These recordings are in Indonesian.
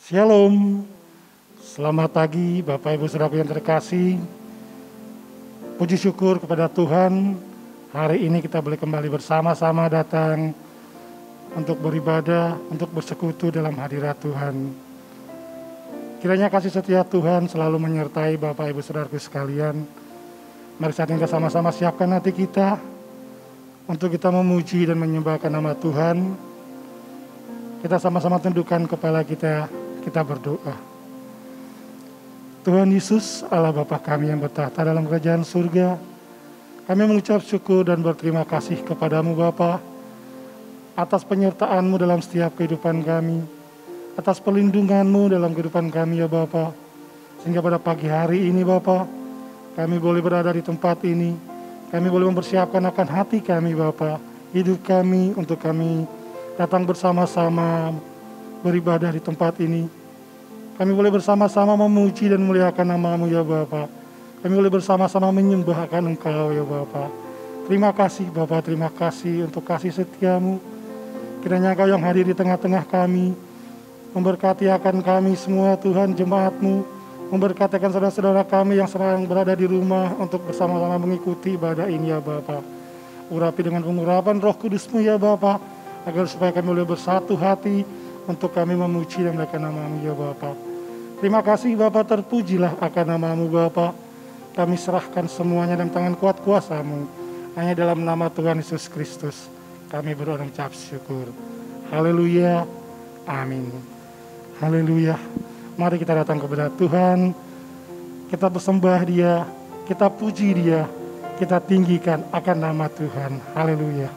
Shalom, selamat pagi Bapak Ibu Saudara yang terkasih. Puji syukur kepada Tuhan, hari ini kita boleh kembali bersama-sama datang untuk beribadah, untuk bersekutu dalam hadirat Tuhan. Kiranya kasih setia Tuhan selalu menyertai Bapak Ibu Saudaraku sekalian. Mari saat ini kita sama-sama siapkan hati kita untuk kita memuji dan menyembahkan nama Tuhan. Kita sama-sama tundukkan kepala kita berdoa. Tuhan Yesus, Allah Bapa kami yang bertahta dalam kerajaan surga, kami mengucap syukur dan berterima kasih kepadamu Bapa atas penyertaan-Mu dalam setiap kehidupan kami, atas pelindungan-Mu dalam kehidupan kami ya Bapa, sehingga pada pagi hari ini Bapa, kami boleh berada di tempat ini, kami boleh mempersiapkan akan hati kami Bapa, hidup kami untuk kami datang bersama-sama beribadah di tempat ini. Kami boleh bersama-sama memuji dan memuliakan nama-Mu ya Bapa. Kami boleh bersama-sama menyembahkan Engkau ya Bapa. Terima kasih Bapa, terima kasih untuk kasih setia-Mu. Kiranya Engkau yang hadir di tengah-tengah kami, memberkati akan kami semua Tuhan, jemaat-Mu, memberkati akan saudara-saudara kami yang sedang berada di rumah untuk bersama-sama mengikuti ibadah ini ya Bapa. Urapi dengan pengurapan Roh Kudus-Mu ya Bapa, agar supaya kami boleh bersatu hati untuk kami memuji dan memuliakan nama-Mu ya Bapa. Terima kasih Bapa, terpujilah akan nama-Mu Bapa. Kami serahkan semuanya dalam tangan kuat kuasa-Mu. Hanya dalam nama Tuhan Yesus Kristus kami berdoa dan ucap syukur. Haleluya, amin. Haleluya. Mari kita datang kepada Tuhan. Kita bersembah Dia, kita puji Dia, kita tinggikan akan nama Tuhan. Haleluya.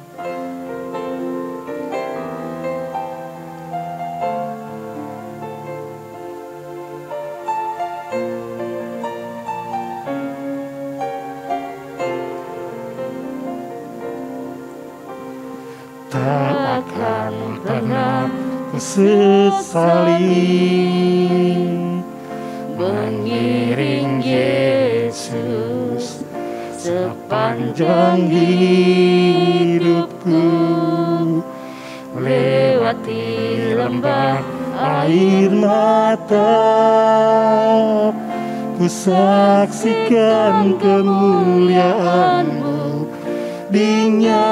Sesali mengiring Yesus sepanjang hidupku, lewati lembah air mata, ku saksikan kemuliaan-Mu dinyatakan.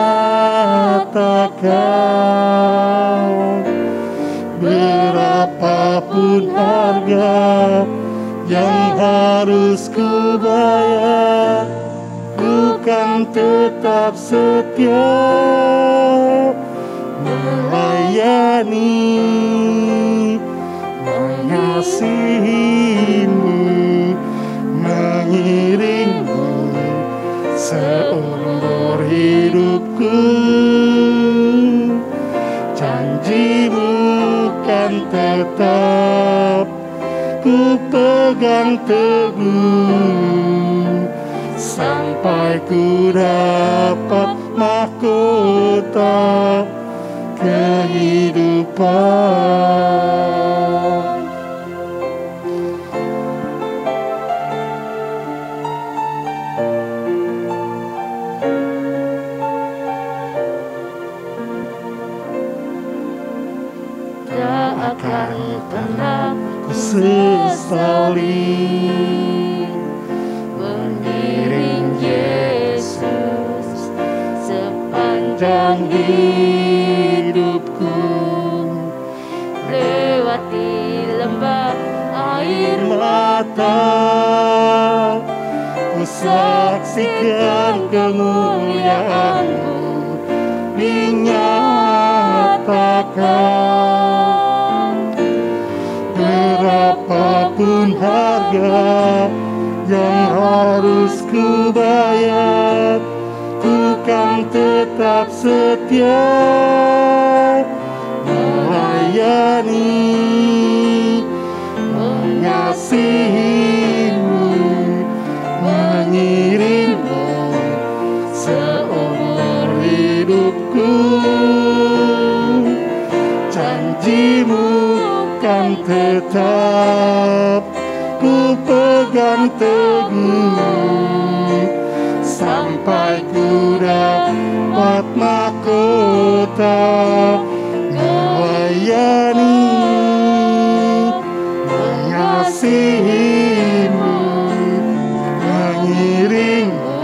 Berapapun harga yang harus ku bayar, ku kan tetap setia melayani, mengasihi-Mu, mengiring-Mu seumur hidupku. Janji-Mu kan tetap ku pegang teguh, sampai ku dapat mahkota kehidupan. Akan pernah ku sesali mengiring Yesus sepanjang hidupku, lewati lembah air mata, ku saksikan kemuliaan-Mu dinyatakan. Berapapun harga yang harus ku bayar, ku kan tetap setia melayani, mengasihi-Mu, mengiring-Mu seumur hidupku. Janji-Mu kan tetap ku pegang teguh, sampai ku dapat mahkota melayani, mengasihimu, mengiringmu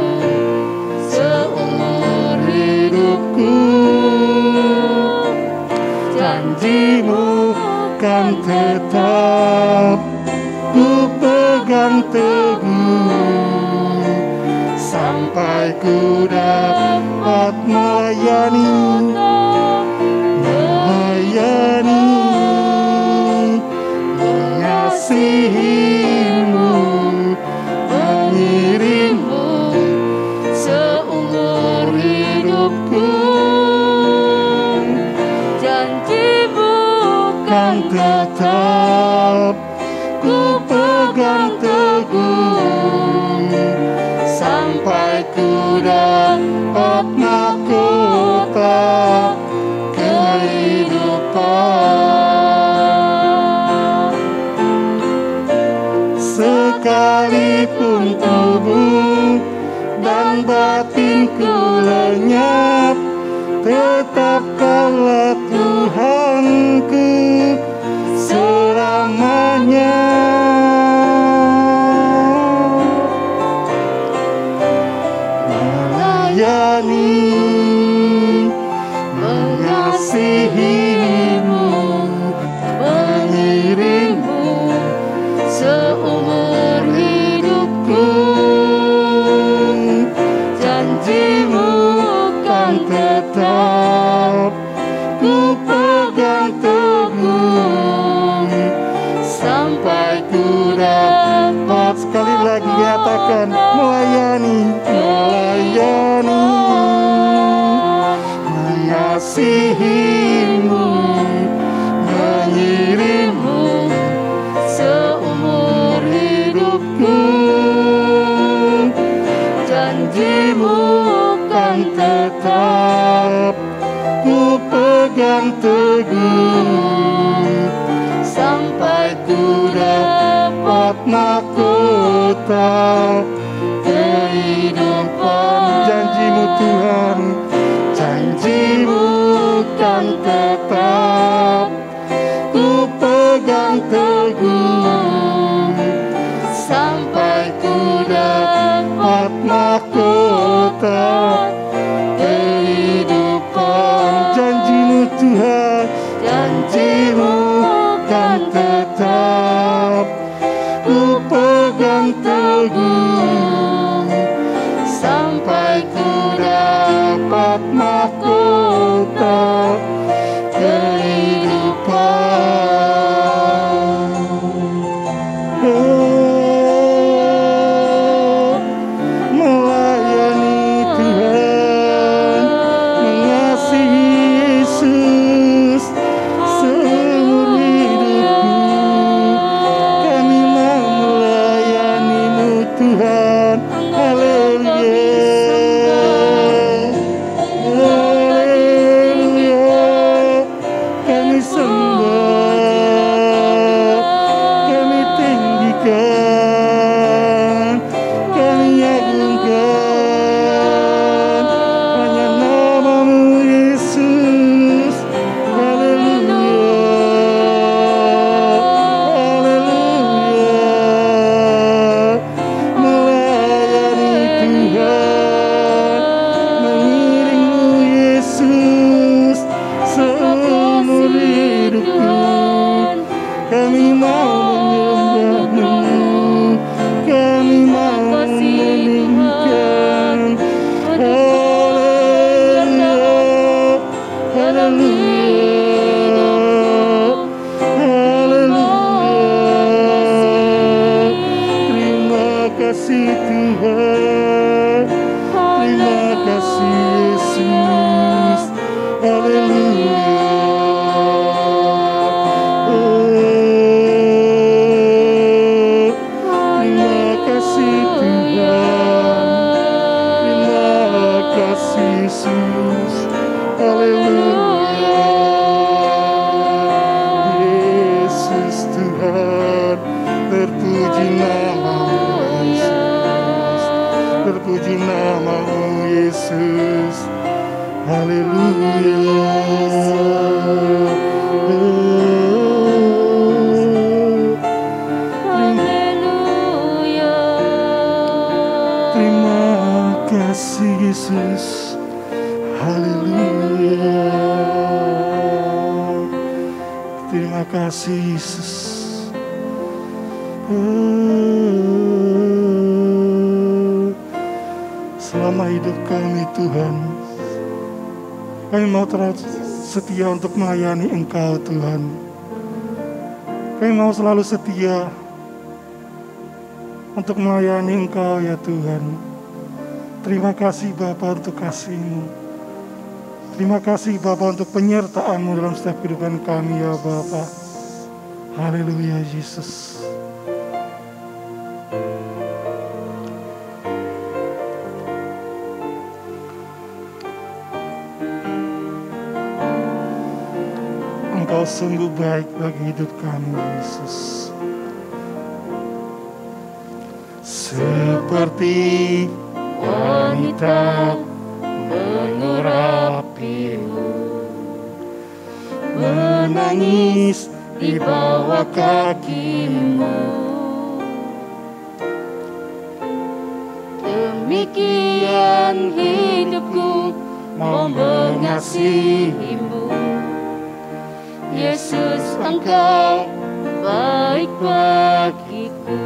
seumur hidupku. Janjimu kan tetap ku pegang teguh, sampai ku dapat melayani, mengasihimu, mengiringmu seumur hidupku. Janjimu kan tetap ku pegang teguh, sampai ku dapat mahkota kehidupan. Sekalipun tubuh dan batinku lenyap, tetap Kaulah Tuhanku selamanya. Melayani, mengasihimu, mengiringmu seumur hidupku. Janjimu kan tetap ku pegang teguh, sampai ku dapat, sekali lagi katakan, melayani, melayani, mengasihimu, mengiringmu seumur hidupku. Janjimu kan tetap ku pegang teguh, sampai ku dapat mahkota kehidupan. Janjimu Tuhan, janjimu kan tetap ku pegang teguh, sampai ku dapat mahkota kehidupan. Janjimu Tuhan, janjimu kan tetap ku pegang teguh, sampai ku dapat mahkota kehidupan. Melayani Tuhan, mengasihi Yesus seumur hidupku. Kami mau melayani-Mu Tuhan. Haleluya, haleluya. Kami sembah, kami tinggikan, kami agungkan hanya nama-Mu Yesus. Haleluya, haleluya. Melayani Tuhan, mengiring-Mu Yesus seumur hidupku. Kami mau menyembah-Mu, kami mau menyanyikan. Haleluya, haleluya, haleluya. Terima kasih Tuhan, terima kasih Yesus. Haleluya. Terima kasih Tuhan, terima kasih Yesus. Haleluya. kasih Yesus. Selama hidup kami Tuhan, kami mau terus setia untuk melayani Engkau Tuhan. Kami mau selalu setia untuk melayani Engkau ya Tuhan. Terima kasih Bapa untuk kasih-Mu. Terima kasih Bapa untuk penyertaan-Mu dalam setiap kehidupan kami ya Bapa. Haleluya Yesus. Engkau sungguh baik bagi hidup kami Yesus. Seperti wanita mengurapimu, menangis di bawah kakimu. Demikian hidupku mau mengasihimu. Yesus, Engkau baik bagiku.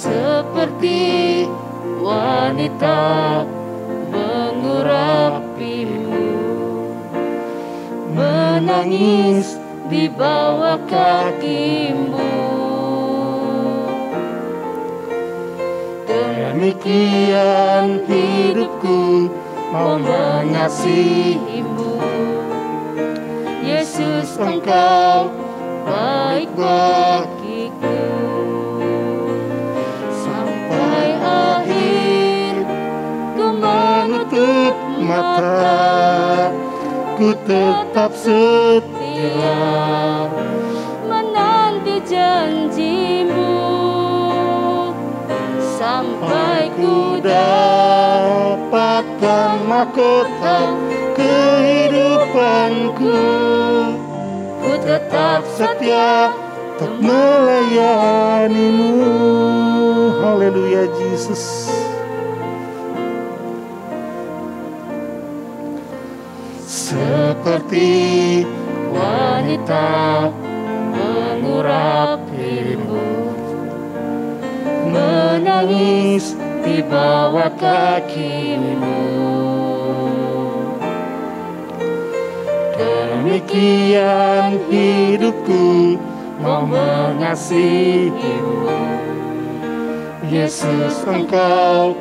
Seperti wanita mengurapimu, menangis di bawah kakimu. Demikian hidupku mau mengasihimu. Yesus, Engkau baik bagiku. Sampai akhir ku menutup mata, ku tetap setia menanti janji-Mu. Sampai ku dapatkan mahkota kehidupanku, ku tetap setia untuk melayani-Mu. Haleluya Yesus. Seperti wanita mengurapimu, menangis di bawah kakimu. Demikian hidupku mau mengasihimu. Yesus, Engkau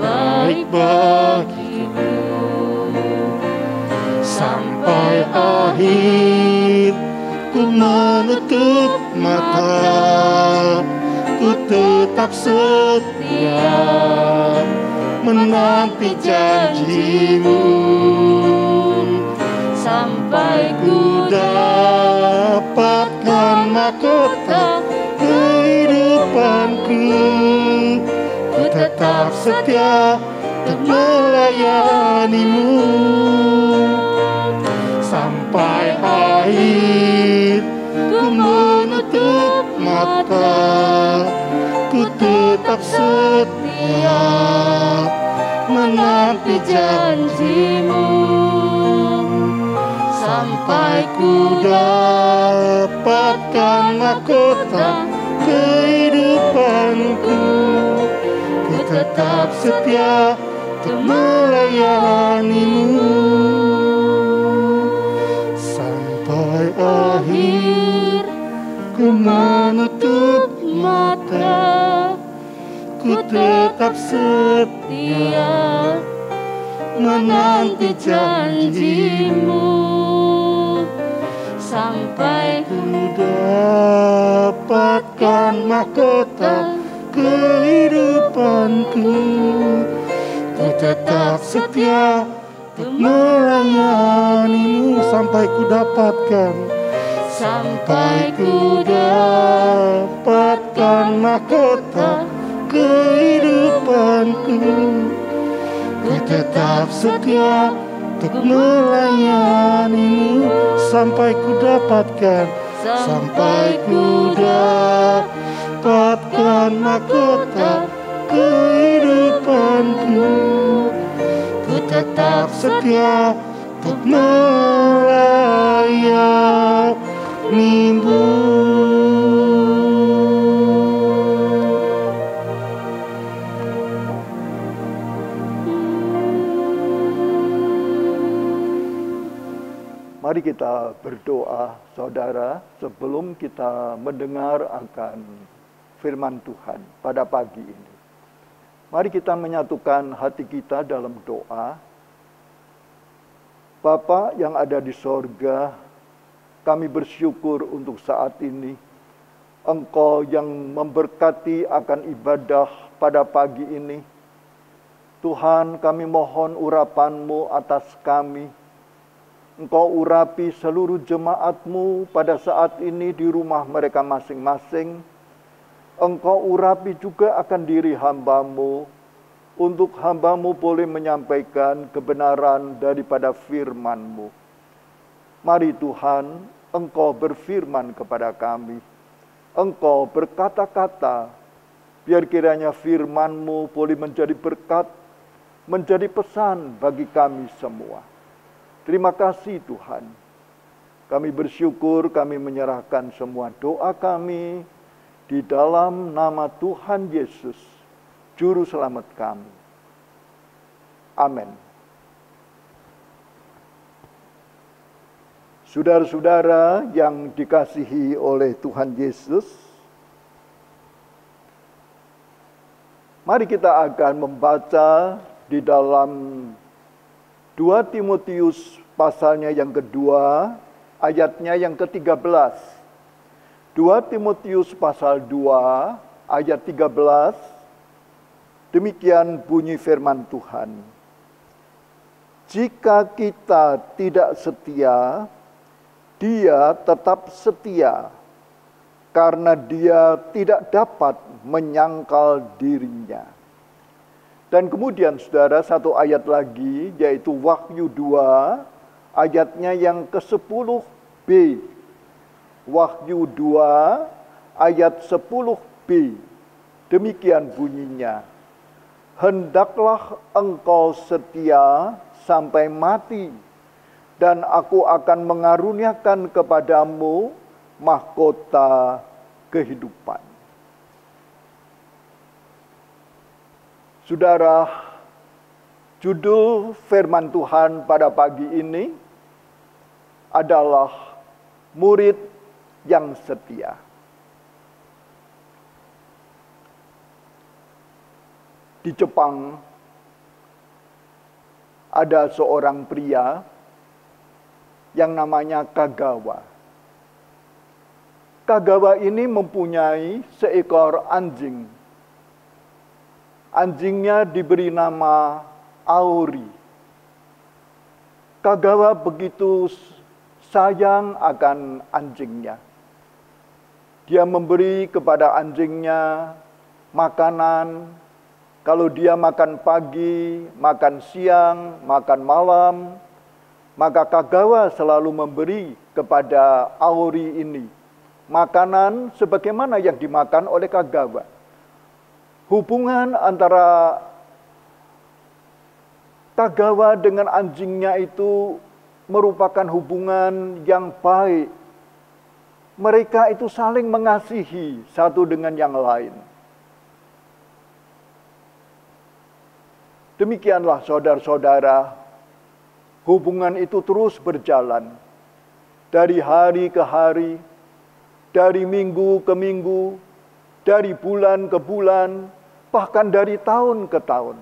baik bagiku. Sampai akhir ku menutup mata, ku tetap setia menanti janji-Mu. Sampai ku dapatkan mahkota kehidupanku, ku tetap setia untuk melayani-Mu. Sampai akhir ku menutup mata, ku tetap setia menanti janji-Mu. Sampai ku dapatkan mahkota kehidupanku, ku tetap setia untuk melayani-Mu. Sampai akhir ku menutup mata, ku tetap setia menanti janji-Mu. Sampai ku dapatkan mahkota kehidupanku, ku tetap setia untuk melayani-Mu. Sampai ku dapatkan, sampai ku dapatkan mahkota kehidupanku, ku tetap setia untuk melayani-Mu. Sampai ku dapatkan, sampai ku dapatkan mahkota kehidupanku, ku tetap setia untuk melayanimu. Mari kita berdoa, saudara, sebelum kita mendengar akan firman Tuhan pada pagi ini. Mari kita menyatukan hati kita dalam doa. Bapa yang ada di sorga, kami bersyukur untuk saat ini. Engkau yang memberkati akan ibadah pada pagi ini. Tuhan, kami mohon urapan-Mu atas kami. Engkau urapi seluruh jemaat-Mu pada saat ini di rumah mereka masing-masing. Engkau urapi juga akan diri hamba-Mu, untuk hamba-Mu boleh menyampaikan kebenaran daripada firman-Mu. Mari Tuhan, Engkau berfirman kepada kami. Engkau berkata-kata, biar kiranya firman-Mu boleh menjadi berkat, menjadi pesan bagi kami semua. Terima kasih Tuhan. Kami bersyukur, kami menyerahkan semua doa kami di dalam nama Tuhan Yesus, Juru Selamat kami. Amin. Saudara-saudara yang dikasihi oleh Tuhan Yesus, mari kita akan membaca di dalam 2 Timotius pasalnya yang kedua, ayatnya yang ke-13. 2 Timotius pasal 2, ayat 13. Demikian bunyi firman Tuhan. Jika kita tidak setia, Dia tetap setia, karena Dia tidak dapat menyangkal dirinya. Dan kemudian saudara, satu ayat lagi, yaitu Wahyu 2, ayatnya yang ke-10b. Wahyu 2, ayat 10b. Demikian bunyinya. Hendaklah engkau setia sampai mati, dan aku akan mengaruniakan kepadamu mahkota kehidupan. Saudara, judul firman Tuhan pada pagi ini adalah murid yang setia. Di Jepang ada seorang pria yang namanya Kagawa. Kagawa ini mempunyai seekor anjing. Anjingnya diberi nama Aori. Kagawa begitu sayang akan anjingnya. Dia memberi kepada anjingnya makanan. Kalau dia makan pagi, makan siang, makan malam, maka Kagawa selalu memberi kepada Aori ini makanan sebagaimana yang dimakan oleh Kagawa. Hubungan antara Kagawa dengan anjingnya itu merupakan hubungan yang baik. Mereka itu saling mengasihi satu dengan yang lain. Demikianlah saudara-saudara, hubungan itu terus berjalan. Dari hari ke hari, dari minggu ke minggu, dari bulan ke bulan, bahkan dari tahun ke tahun.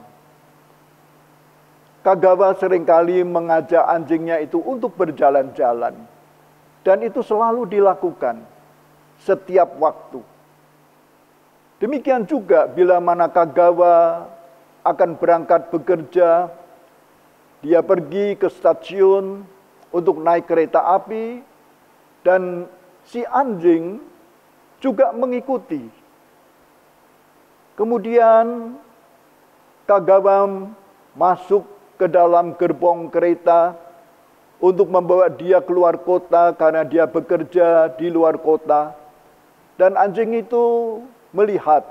Kagawa seringkali mengajak anjingnya itu untuk berjalan-jalan. Dan itu selalu dilakukan setiap waktu. Demikian juga bila mana Kagawa akan berangkat bekerja, dia pergi ke stasiun untuk naik kereta api, dan si anjing juga mengikuti. Kemudian Kagawa masuk ke dalam gerbong kereta untuk membawa dia keluar kota karena dia bekerja di luar kota. Dan anjing itu melihat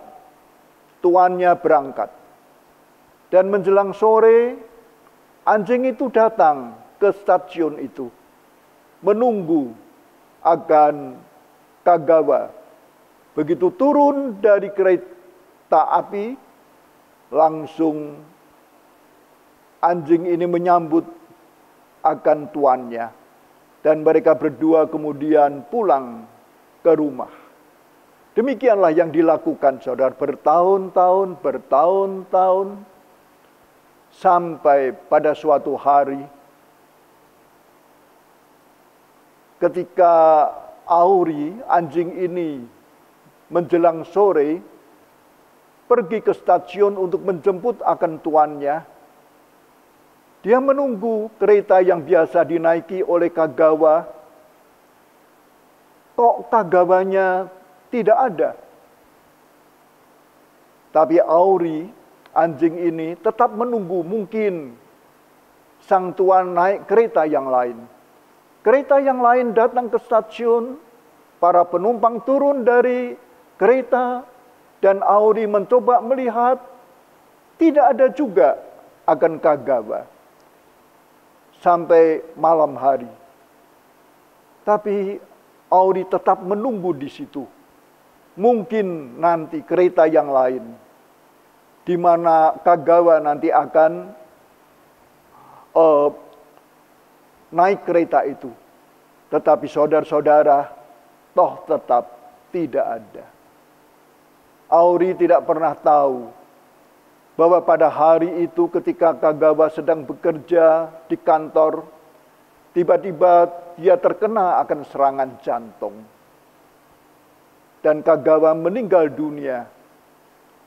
tuannya berangkat. Dan menjelang sore, anjing itu datang ke stasiun itu, menunggu akan Kagawa. Begitu turun dari kereta api, langsung anjing ini menyambut akan tuannya. Dan mereka berdua kemudian pulang ke rumah. Demikianlah yang dilakukan, saudara, bertahun-tahun, sampai pada suatu hari, ketika Auri, anjing ini, menjelang sore, pergi ke stasiun untuk menjemput akan tuannya. Dia menunggu kereta yang biasa dinaiki oleh Kagawa. Kok Kagawanya tidak ada? Tapi Auri, anjing ini, tetap menunggu. Mungkin sang tuan naik kereta yang lain. Kereta yang lain datang ke stasiun, para penumpang turun dari kereta, dan Auri mencoba melihat, tidak ada juga akan Kagawa. Sampai malam hari. Tapi Auri tetap menunggu di situ. Mungkin nanti kereta yang lain, di mana Kagawa nanti akan naik kereta itu. Tetapi saudara-saudara, toh tetap tidak ada. Auri tidak pernah tahu bahwa pada hari itu ketika Kagawa sedang bekerja di kantor, tiba-tiba dia terkena akan serangan jantung. Dan Kagawa meninggal dunia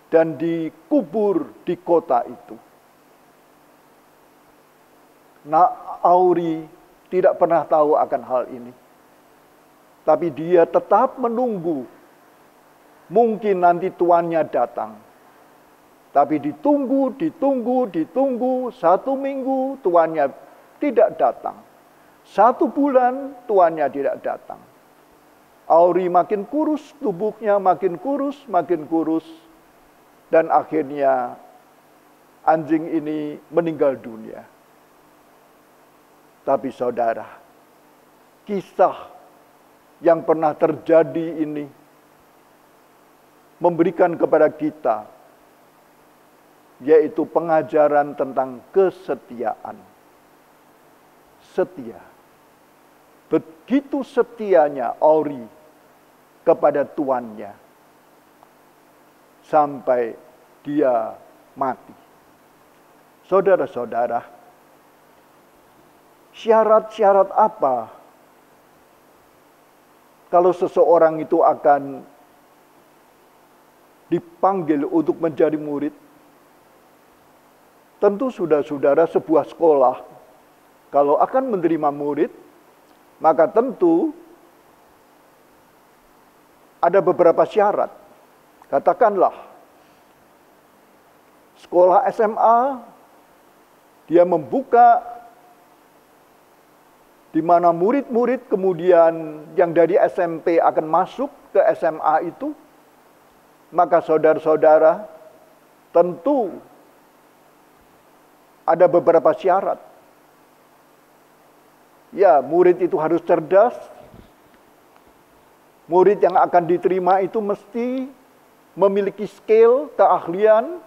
dan dikubur di kota itu. Nah, Auri tidak pernah tahu akan hal ini. Tapi dia tetap menunggu. Mungkin nanti tuannya datang. Tapi ditunggu. 1 minggu tuannya tidak datang. 1 bulan tuannya tidak datang. Auri makin kurus, tubuhnya makin kurus. Dan akhirnya anjing ini meninggal dunia. Tapi saudara, kisah yang pernah terjadi ini memberikan kepada kita, yaitu pengajaran tentang kesetiaan. Setia. Begitu setianya Auri kepada tuannya, sampai dia mati. Saudara-saudara, syarat-syarat apa kalau seseorang itu akan dipanggil untuk menjadi murid? Tentu saudara-saudara, sebuah sekolah kalau akan menerima murid, maka tentu ada beberapa syarat. Katakanlah, sekolah SMA, dia membuka di mana murid-murid kemudian yang dari SMP akan masuk ke SMA itu, maka saudara-saudara, tentu ada beberapa syarat. Ya, murid itu harus cerdas. Murid yang akan diterima itu mesti memiliki skill, keahlian.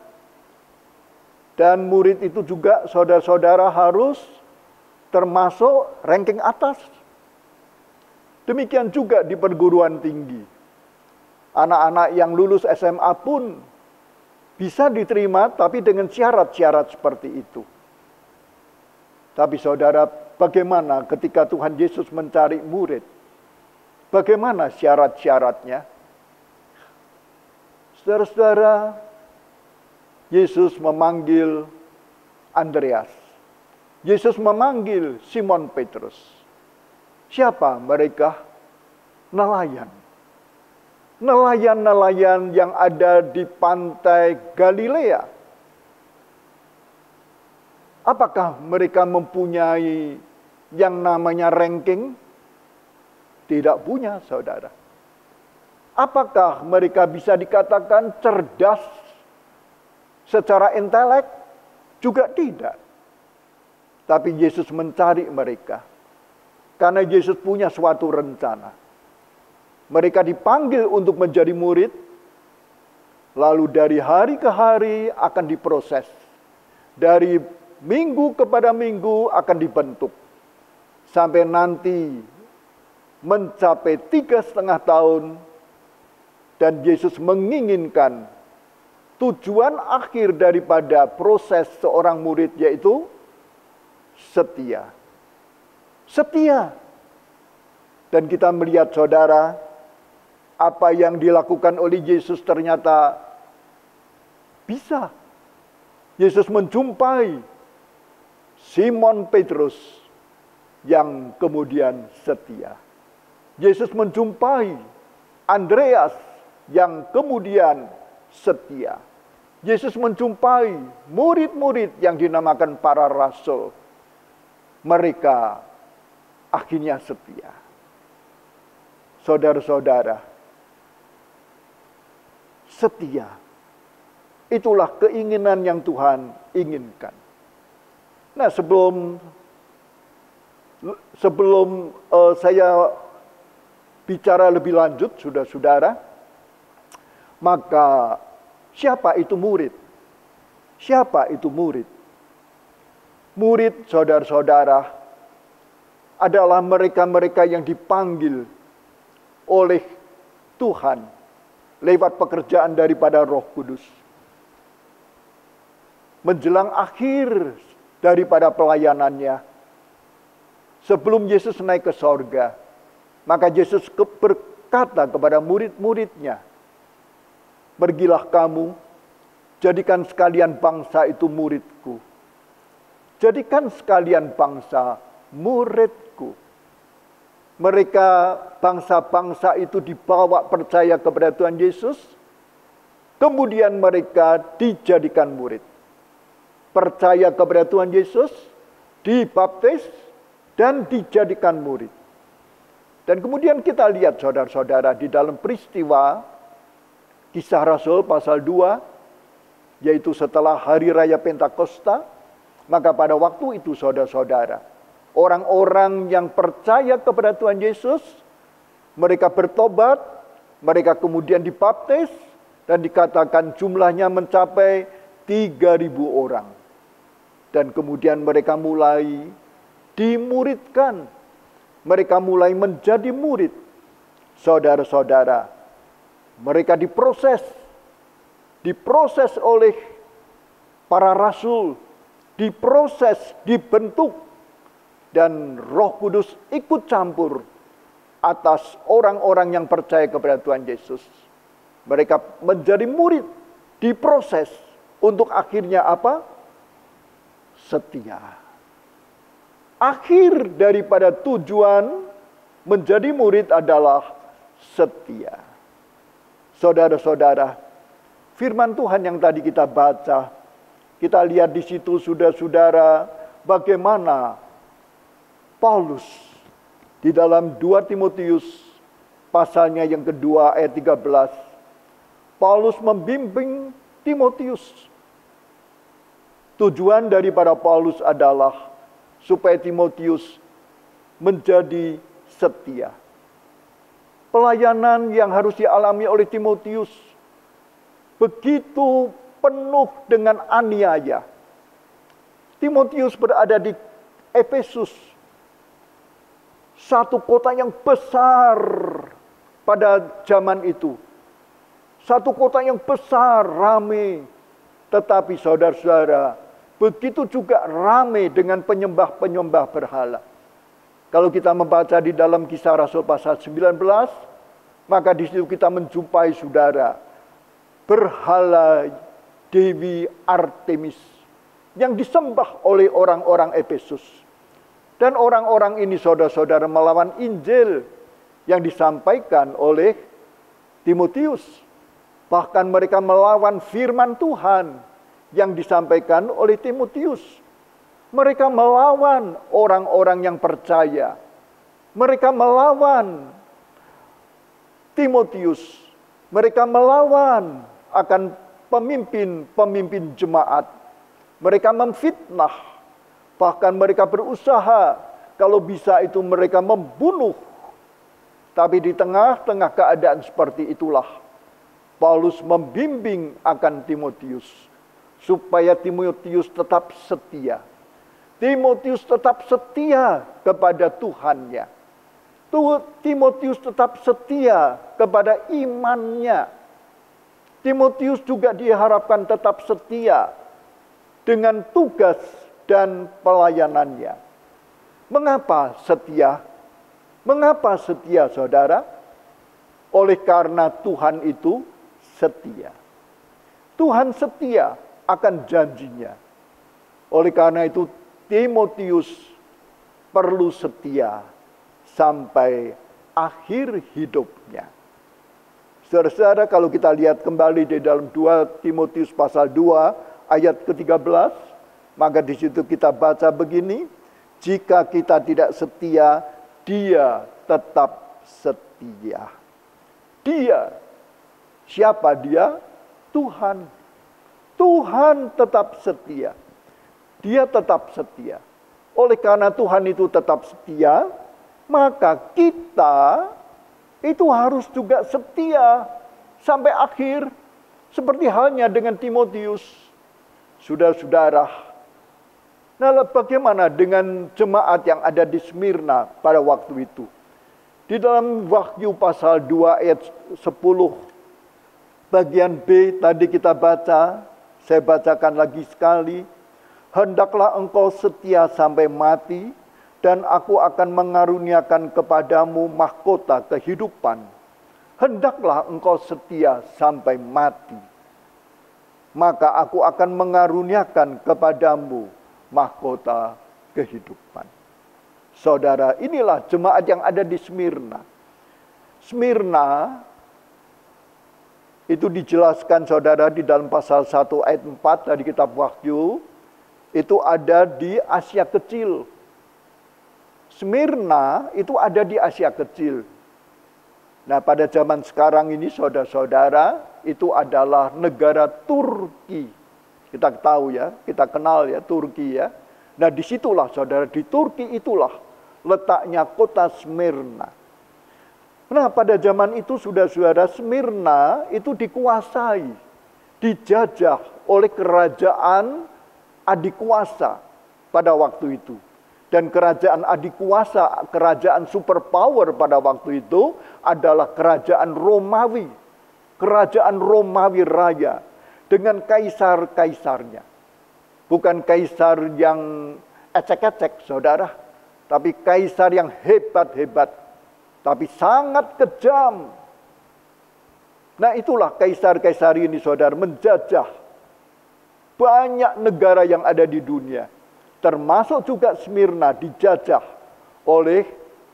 Dan murid itu juga, saudara-saudara, harus termasuk ranking atas. Demikian juga di perguruan tinggi. Anak-anak yang lulus SMA pun bisa diterima, tapi dengan syarat-syarat seperti itu. Tapi saudara, bagaimana ketika Tuhan Yesus mencari murid? Bagaimana syarat-syaratnya? Saudara-saudara, Yesus memanggil Andreas. Yesus memanggil Simon Petrus. Siapa mereka? Nelayan. Nelayan-nelayan yang ada di pantai Galilea. Apakah mereka mempunyai yang namanya ranking? Tidak punya, saudara. Apakah mereka bisa dikatakan cerdas secara intelek? Juga tidak. Tapi Yesus mencari mereka. Karena Yesus punya suatu rencana. Mereka dipanggil untuk menjadi murid. Lalu dari hari ke hari akan diproses. Dari minggu kepada minggu akan dibentuk. Sampai nanti mencapai 3,5 tahun. Dan Yesus menginginkan tujuan akhir daripada proses seorang murid yaitu setia. Setia. Dan kita melihat saudara, apa yang dilakukan oleh Yesus ternyata bisa. Yesus menjumpai Simon Petrus yang kemudian setia. Yesus menjumpai Andreas yang kemudian setia. Yesus menjumpai murid-murid yang dinamakan para rasul. Mereka akhirnya setia. Saudara-saudara, setia. Itulah keinginan yang Tuhan inginkan. Nah, sebelum saya bicara lebih lanjut, saudara-saudara, maka siapa itu murid? Siapa itu murid? Murid, saudara-saudara, adalah mereka-mereka yang dipanggil oleh Tuhan lewat pekerjaan daripada Roh Kudus. Menjelang akhir daripada pelayanannya, sebelum Yesus naik ke sorga, maka Yesus berkata kepada murid-muridnya, "Pergilah kamu, jadikan sekalian bangsa itu muridku. Jadikan sekalian bangsa muridku." Mereka, bangsa-bangsa itu dibawa percaya kepada Tuhan Yesus. Kemudian mereka dijadikan murid. Percaya kepada Tuhan Yesus, dibaptis, dan dijadikan murid. Dan kemudian kita lihat saudara-saudara di dalam peristiwa Kisah Rasul pasal 2, yaitu setelah hari raya Pentakosta, maka pada waktu itu saudara-saudara, orang-orang yang percaya kepada Tuhan Yesus, mereka bertobat, mereka kemudian dibaptis, dan dikatakan jumlahnya mencapai 3.000 orang. Dan kemudian mereka mulai dimuridkan. Mereka mulai menjadi murid. Saudara-saudara, mereka diproses oleh para rasul, diproses, dibentuk, dan Roh Kudus ikut campur atas orang-orang yang percaya kepada Tuhan Yesus. Mereka menjadi murid, diproses untuk akhirnya apa? Setia. Akhir daripada tujuan menjadi murid adalah setia. Saudara-saudara, firman Tuhan yang tadi kita baca, kita lihat di situ saudara-saudara bagaimana Paulus di dalam 2 Timotius pasalnya yang kedua ayat 13. Paulus membimbing Timotius. Tujuan daripada Paulus adalah supaya Timotius menjadi setia. Pelayanan yang harus dialami oleh Timotius begitu penuh dengan aniaya. Timotius berada di Efesus, satu kota yang besar pada zaman itu. Satu kota yang besar, ramai. Tetapi saudara-saudara, begitu juga ramai dengan penyembah-penyembah berhala. Kalau kita membaca di dalam Kisah Rasul pasal 19, maka di situ kita menjumpai saudara, berhala Dewi Artemis yang disembah oleh orang-orang Efesus. Dan orang-orang ini saudara-saudara melawan Injil yang disampaikan oleh Timotius. Bahkan mereka melawan firman Tuhan yang disampaikan oleh Timotius. Mereka melawan orang-orang yang percaya. Mereka melawan Timotius. Mereka melawan akan pemimpin-pemimpin jemaat. Mereka memfitnah Bahkan mereka berusaha, kalau bisa itu mereka membunuh. Tapi di tengah-tengah keadaan seperti itulah, Paulus membimbing akan Timotius, supaya Timotius tetap setia. Timotius tetap setia kepada Tuhannya. Timotius tetap setia kepada imannya. Timotius juga diharapkan tetap setia dengan tugas dan pelayanannya. Mengapa setia? Mengapa setia, saudara? Oleh karena Tuhan itu setia. Tuhan setia akan janjinya. Oleh karena itu Timotius perlu setia sampai akhir hidupnya. Saudara-saudara, kalau kita lihat kembali di dalam 2 Timotius pasal 2 ayat ke-13, maka di situ kita baca begini, jika kita tidak setia, Dia tetap setia. Dia, siapa Dia? Tuhan. Tuhan tetap setia. Dia tetap setia. Oleh karena Tuhan itu tetap setia, maka kita itu harus juga setia sampai akhir. Seperti halnya dengan Timotius. Saudara-saudara, nah bagaimana dengan jemaat yang ada di Smyrna pada waktu itu? Di dalam Wahyu pasal 2 ayat 10, bagian B tadi kita baca, saya bacakan lagi sekali. Hendaklah engkau setia sampai mati, dan aku akan mengaruniakan kepadamu mahkota kehidupan. Hendaklah engkau setia sampai mati, maka aku akan mengaruniakan kepadamu mahkota kehidupan. Saudara, inilah jemaat yang ada di Smyrna. Smyrna itu dijelaskan, saudara, di dalam pasal 1 ayat 4 dari kitab Wahyu. Itu ada di Asia Kecil. Smyrna itu ada di Asia Kecil. Nah, pada zaman sekarang ini, saudara-saudara, itu adalah negara Turki. Kita tahu ya, kita kenal ya Turki ya. Nah, disitulah saudara, di Turki itulah letaknya kota Smyrna. Nah, pada zaman itu saudara-saudara, Smyrna itu dikuasai, dijajah oleh kerajaan adikuasa pada waktu itu. Dan kerajaan adikuasa, kerajaan superpower pada waktu itu adalah kerajaan Romawi. Kerajaan Romawi Raya dengan kaisar-kaisarnya. Bukan kaisar yang ecek-ecek, saudara. Tapi kaisar yang hebat-hebat. Tapi sangat kejam. Nah, itulah kaisar-kaisar ini, saudara, menjajah banyak negara yang ada di dunia. Termasuk juga Smyrna dijajah oleh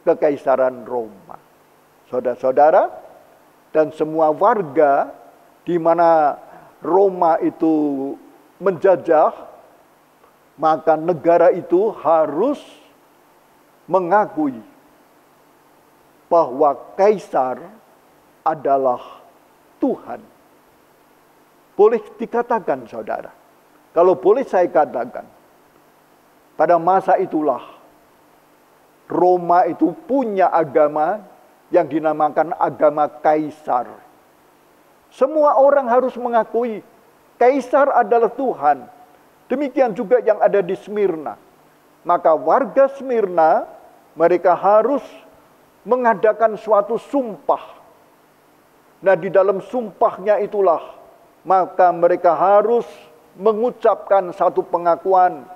kekaisaran Roma. Saudara-saudara, dan semua warga di mana Roma itu menjajah, maka negara itu harus mengakui bahwa kaisar adalah Tuhan. Boleh dikatakan, saudara, kalau boleh saya katakan, pada masa itulah Roma itu punya agama yang dinamakan agama kaisar. Semua orang harus mengakui kaisar adalah Tuhan. Demikian juga yang ada di Smyrna. Maka warga Smyrna, mereka harus mengadakan suatu sumpah. Nah, di dalam sumpahnya itulah, maka mereka harus mengucapkan satu pengakuan.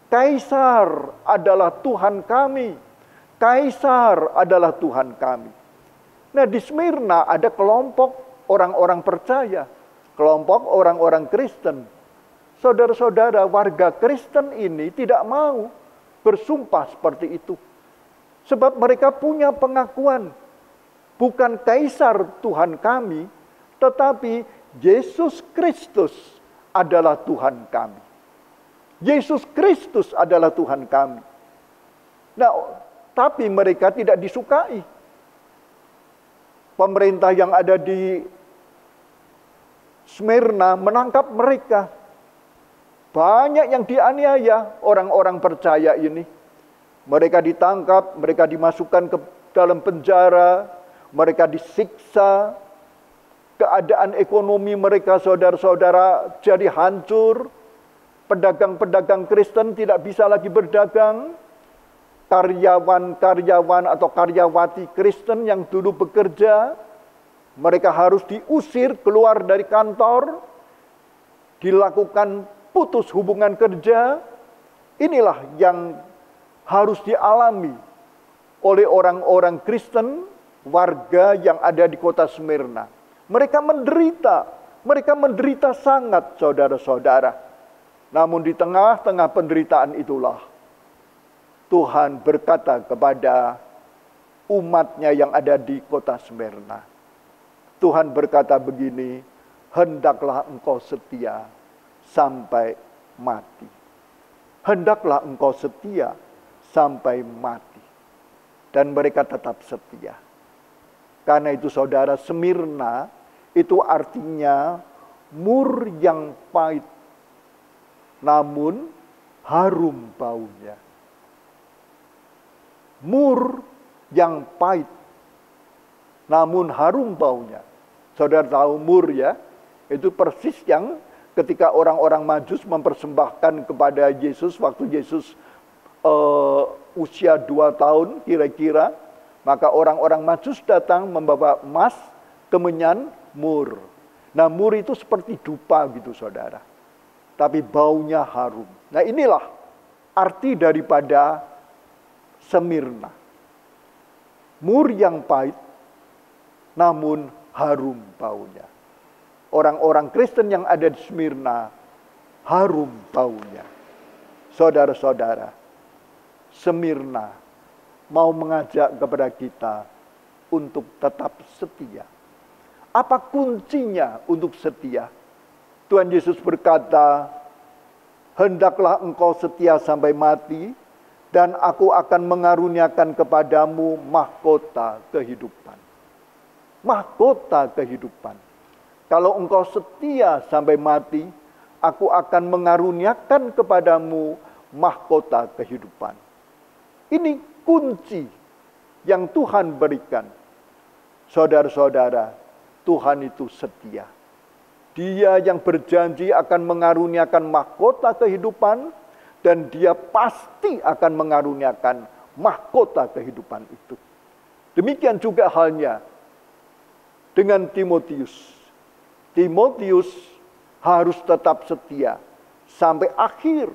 Kaisar adalah Tuhan kami. Kaisar adalah Tuhan kami. Nah, di Smyrna ada kelompok orang-orang percaya. Kelompok orang-orang Kristen. Saudara-saudara, warga Kristen ini tidak mau bersumpah seperti itu. Sebab mereka punya pengakuan. Bukan kaisar Tuhan kami, tetapi Yesus Kristus adalah Tuhan kami. Yesus Kristus adalah Tuhan kami. Nah, tapi mereka tidak disukai. Pemerintah yang ada di Smyrna menangkap mereka. Banyak yang dianiaya orang-orang percaya ini. Mereka ditangkap, mereka dimasukkan ke dalam penjara, mereka disiksa. Keadaan ekonomi mereka, saudara-saudara, jadi hancur. Pedagang-pedagang Kristen tidak bisa lagi berdagang. Karyawan-karyawan atau karyawati Kristen yang dulu bekerja, mereka harus diusir keluar dari kantor, dilakukan putus hubungan kerja. Inilah yang harus dialami oleh orang-orang Kristen, warga yang ada di kota Smyrna. Mereka menderita sangat, saudara-saudara. Namun di tengah-tengah penderitaan itulah, Tuhan berkata kepada umatnya yang ada di kota Smyrna. Tuhan berkata begini, hendaklah engkau setia sampai mati. Hendaklah engkau setia sampai mati. Dan mereka tetap setia. Karena itu saudara, Smyrna itu artinya mur yang pahit, namun harum baunya. Mur yang pahit, namun harum baunya. Saudara tahu mur ya, itu persis yang ketika orang-orang Majus mempersembahkan kepada Yesus, waktu Yesus usia 2 tahun kira-kira, maka orang-orang Majus datang membawa emas, kemenyan, mur. Nah mur itu seperti dupa gitu saudara. Tapi baunya harum. Nah inilah arti daripada Smyrna. Mur yang pahit, namun harum baunya. Orang-orang Kristen yang ada di Smyrna, harum baunya. Saudara-saudara, Smyrna mau mengajak kepada kita untuk tetap setia. Apa kuncinya untuk setia? Tuhan Yesus berkata, hendaklah engkau setia sampai mati, dan aku akan mengaruniakan kepadamu mahkota kehidupan. Mahkota kehidupan. Kalau engkau setia sampai mati, aku akan mengaruniakan kepadamu mahkota kehidupan. Ini kunci yang Tuhan berikan. Saudara-saudara, Tuhan itu setia. Dia yang berjanji akan mengaruniakan mahkota kehidupan, dan dia pasti akan mengaruniakan mahkota kehidupan itu. Demikian juga halnya dengan Timotius. Timotius harus tetap setia sampai akhir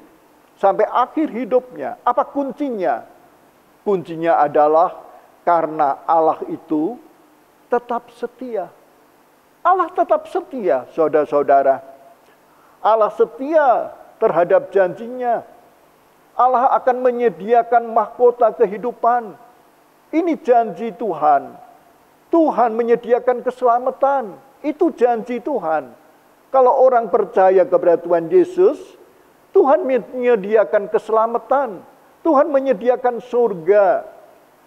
hidupnya. Apa kuncinya? Kuncinya adalah karena Allah itu tetap setia. Allah tetap setia, saudara-saudara. Allah setia terhadap janjinya. Allah akan menyediakan mahkota kehidupan. Ini janji Tuhan. Tuhan menyediakan keselamatan. Itu janji Tuhan. Kalau orang percaya kepada Tuhan Yesus, Tuhan menyediakan keselamatan. Tuhan menyediakan surga.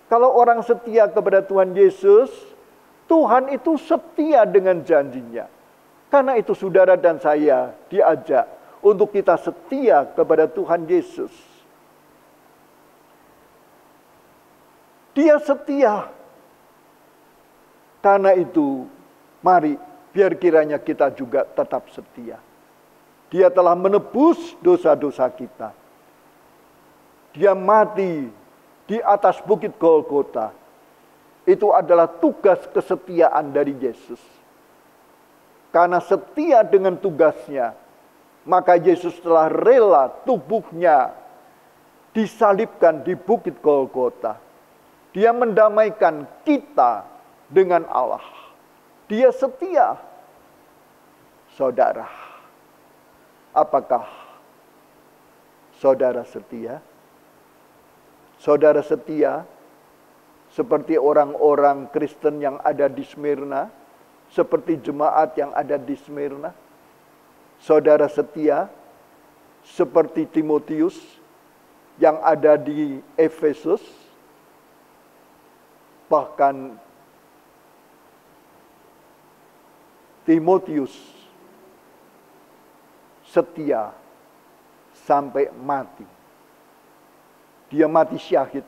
Kalau orang setia kepada Tuhan Yesus, Tuhan itu setia dengan janjinya. Karena itu saudara dan saya diajak untuk kita setia kepada Tuhan Yesus. Dia setia. Karena itu, mari biar kiranya kita juga tetap setia. Dia telah menebus dosa-dosa kita. Dia mati di atas bukit Golgota. Itu adalah tugas kesetiaan dari Yesus. Karena setia dengan tugasnya, maka Yesus telah rela tubuhnya disalibkan di bukit Golgota. Dia mendamaikan kita dengan Allah. Dia setia. Saudara, apakah saudara setia? Saudara setia seperti orang-orang Kristen yang ada di Smyrna, seperti jemaat yang ada di Smyrna. Saudara setia seperti Timotius yang ada di Efesus. Bahkan Timotius setia sampai mati. Dia mati syahid.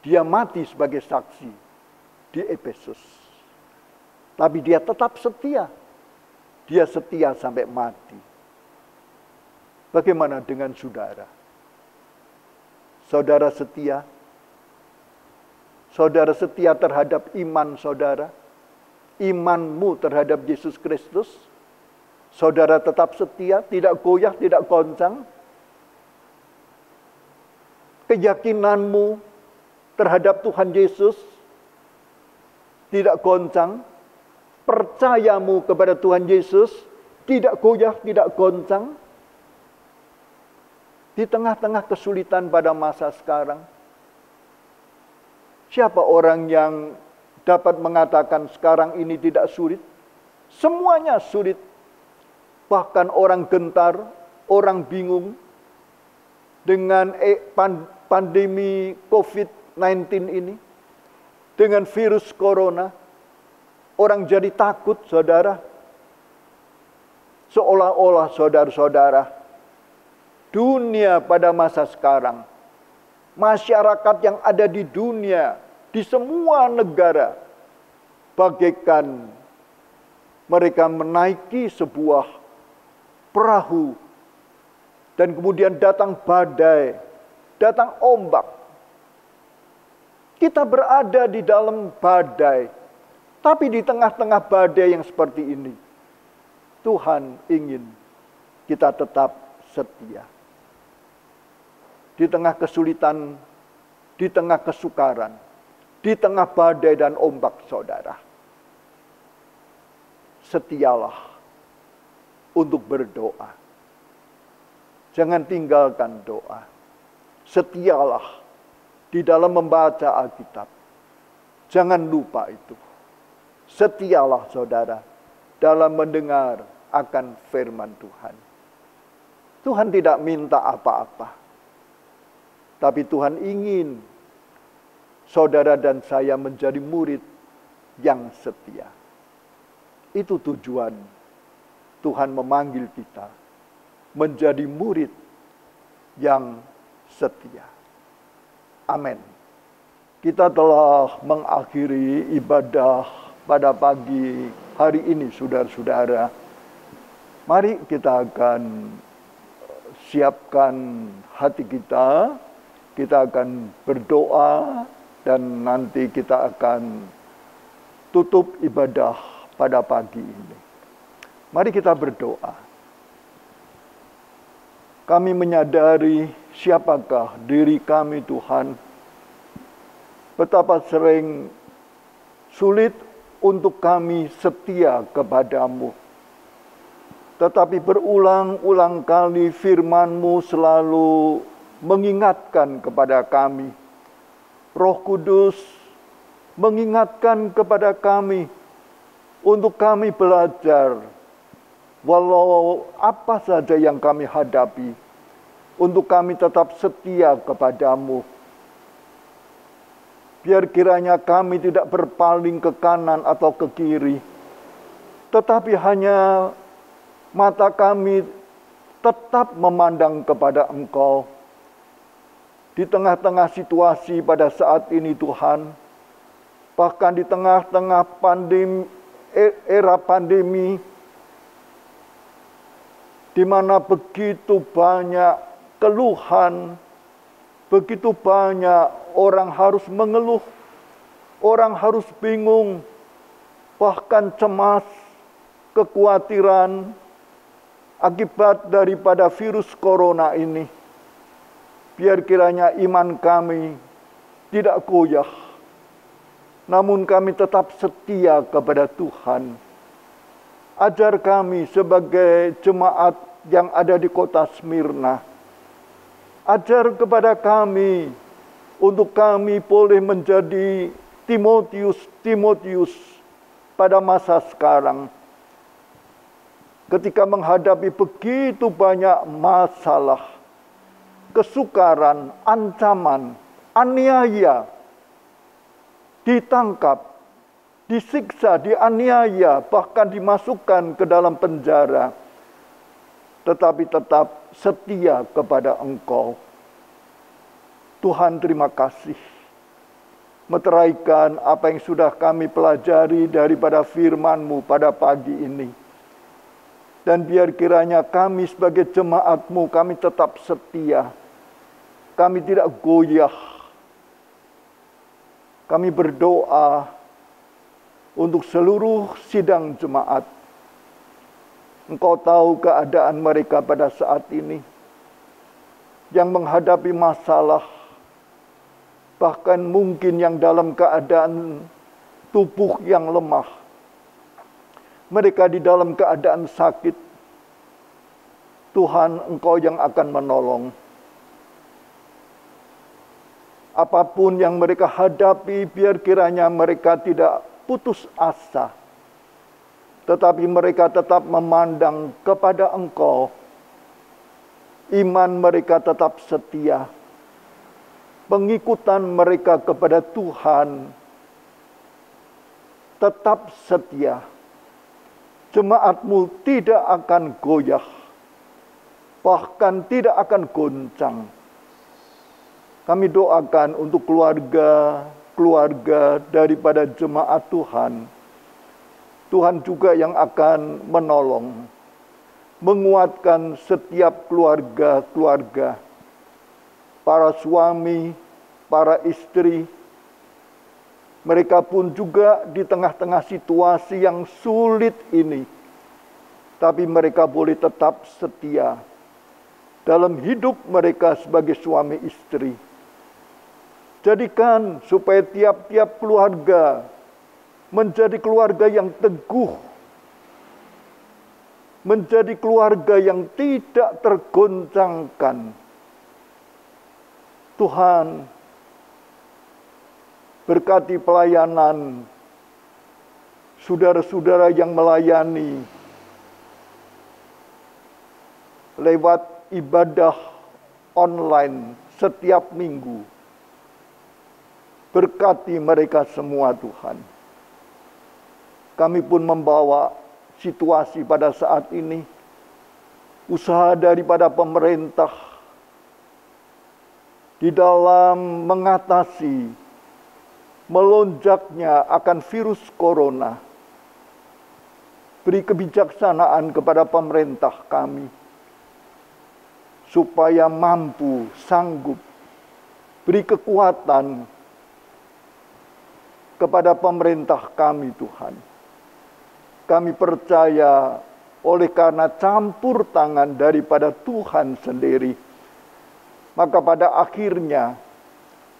Dia mati sebagai saksi di Efesus. Tapi dia tetap setia. Dia setia sampai mati. Bagaimana dengan saudara? Saudara setia? Saudara setia terhadap iman saudara? Imanmu terhadap Yesus Kristus? Saudara tetap setia, tidak goyah, tidak goncang? Keyakinanmu terhadap Tuhan Yesus tidak goncang? Percayamu kepada Tuhan Yesus tidak goyah, tidak goncang? Di tengah-tengah kesulitan pada masa sekarang, siapa orang yang dapat mengatakan sekarang ini tidak sulit? Semuanya sulit. Bahkan orang gentar, orang bingung dengan pandemi COVID-19 ini, dengan virus corona. Orang jadi takut, saudara. Seolah-olah saudara-saudara, dunia pada masa sekarang, masyarakat yang ada di dunia, di semua negara, bagaikan mereka menaiki sebuah perahu, dan kemudian datang badai, datang ombak. Kita berada di dalam badai, tapi di tengah-tengah badai yang seperti ini, Tuhan ingin kita tetap setia. Di tengah kesulitan, di tengah kesukaran, di tengah badai dan ombak saudara, setialah untuk berdoa. Jangan tinggalkan doa. Setialah di dalam membaca Alkitab. Jangan lupa itu. Setialah saudara dalam mendengar akan firman Tuhan. Tuhan tidak minta apa-apa. Tapi Tuhan ingin saudara dan saya menjadi murid yang setia. Itu tujuan Tuhan memanggil kita menjadi murid yang setia. Amin. Kita telah mengakhiri ibadah pada pagi hari ini, saudara-saudara. Mari kita akan siapkan hati kita. Kita akan berdoa dan nanti kita akan tutup ibadah pada pagi ini. Mari kita berdoa. Kami menyadari siapakah diri kami, Tuhan. Betapa sering sulit untuk kami setia kepadamu. Tetapi berulang-ulang kali firman-Mu selalu mengingatkan kepada kami. Roh Kudus mengingatkan kepada kami untuk kami belajar, walau apa saja yang kami hadapi, untuk kami tetap setia kepadamu. Biar kiranya kami tidak berpaling ke kanan atau ke kiri, tetapi hanya mata kami tetap memandang kepada Engkau. Di tengah-tengah situasi pada saat ini Tuhan, bahkan di tengah-tengah era pandemi, di mana begitu banyak keluhan, begitu banyak orang harus mengeluh, orang harus bingung, bahkan cemas, kekhawatiran akibat daripada virus corona ini. Biar kiranya iman kami tidak goyah, namun kami tetap setia kepada Tuhan. Ajar kami sebagai jemaat yang ada di kota Smyrna. Ajar kepada kami untuk kami boleh menjadi Timotius pada masa sekarang. Ketika menghadapi begitu banyak masalah, kesukaran, ancaman, aniaya, ditangkap, disiksa, dianiaya, bahkan dimasukkan ke dalam penjara. tetapi tetap setia kepada Engkau. Tuhan, terima kasih. Meteraikan apa yang sudah kami pelajari daripada firman-Mu pada pagi ini. Dan biar kiranya kami sebagai jemaat-Mu, kami tetap setia. Kami tidak goyah. Kami berdoa untuk seluruh sidang jemaat. Engkau tahu keadaan mereka pada saat ini. Yang menghadapi masalah. Bahkan mungkin yang dalam keadaan tubuh yang lemah. Mereka di dalam keadaan sakit. Tuhan, Engkau yang akan menolong. Apapun yang mereka hadapi, biar kiranya mereka tidak putus asa. Tetapi mereka tetap memandang kepada Engkau. Iman mereka tetap setia. Pengikutan mereka kepada Tuhan tetap setia. Jemaat-Mu tidak akan goyah, bahkan tidak akan goncang. Kami doakan untuk keluarga daripada jemaat Tuhan. Tuhan juga yang akan menolong, menguatkan setiap keluarga-keluarga, para suami, para istri. Mereka pun juga di tengah-tengah situasi yang sulit ini. Tapi mereka boleh tetap setia dalam hidup mereka sebagai suami istri. Jadikan supaya tiap-tiap keluarga menjadi keluarga yang teguh. Menjadi keluarga yang tidak tergoncangkan. Tuhan, berkati pelayanan saudara-saudara yang melayani lewat ibadah online setiap minggu. Berkati mereka semua, Tuhan. Kami pun membawa situasi pada saat ini, usaha daripada pemerintah di dalam mengatasi melonjaknya akan virus corona. Beri kebijaksanaan kepada pemerintah kami, supaya mampu, sanggup. Beri kekuatan kepada pemerintah kami, Tuhan. Kami percaya oleh karena campur tangan daripada Tuhan sendiri, maka pada akhirnya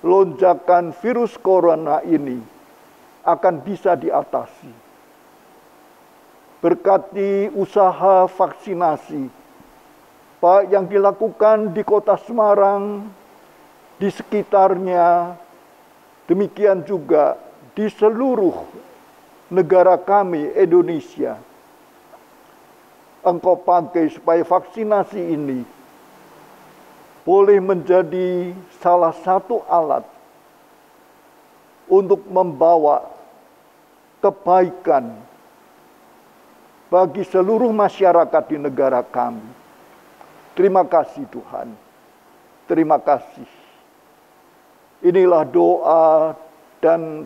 lonjakan virus corona ini akan bisa diatasi. Berkati usaha vaksinasi, Pak, yang dilakukan di Kota Semarang, di sekitarnya, demikian juga di seluruh negara kami, Indonesia. Engkau pakai supaya vaksinasi ini boleh menjadi salah satu alat untuk membawa kebaikan bagi seluruh masyarakat di negara kami. Terima kasih Tuhan. Terima kasih. Inilah doa dan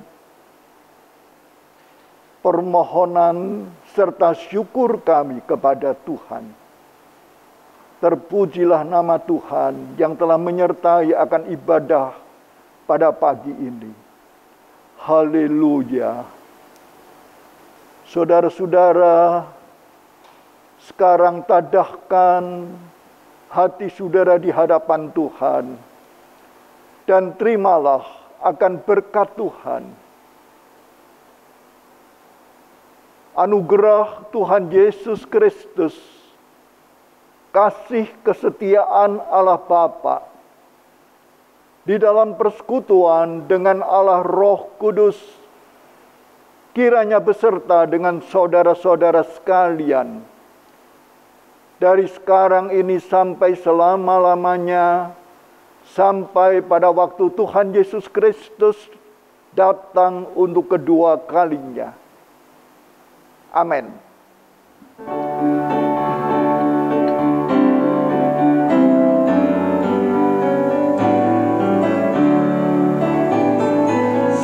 permohonan serta syukur kami kepada Tuhan. Terpujilah nama Tuhan yang telah menyertai akan ibadah pada pagi ini. Haleluya. Saudara-saudara, sekarang tadahkan hati saudara di hadapan Tuhan. Dan terimalah akan berkat Tuhan. Anugerah Tuhan Yesus Kristus, kasih kesetiaan Allah Bapa, di dalam persekutuan dengan Allah Roh Kudus, kiranya beserta dengan saudara-saudara sekalian, dari sekarang ini sampai selama-lamanya, sampai pada waktu Tuhan Yesus Kristus datang untuk kedua kalinya. Amin.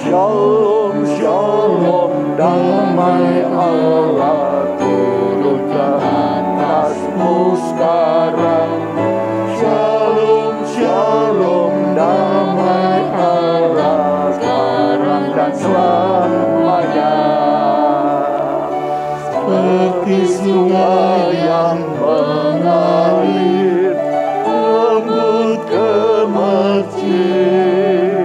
Shalom, shalom, damai Allah turun ke atasmu sekarang. Shalom, shalom, damai Allah sekarang dan selamanya. Seperti sungai yang mengalir, lembut ke masjid,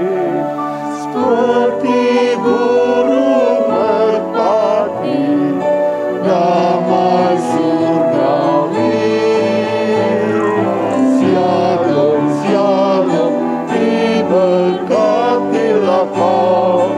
seperti burung merpati, damai surgawi. Shalom, shalom, diberkatilah kau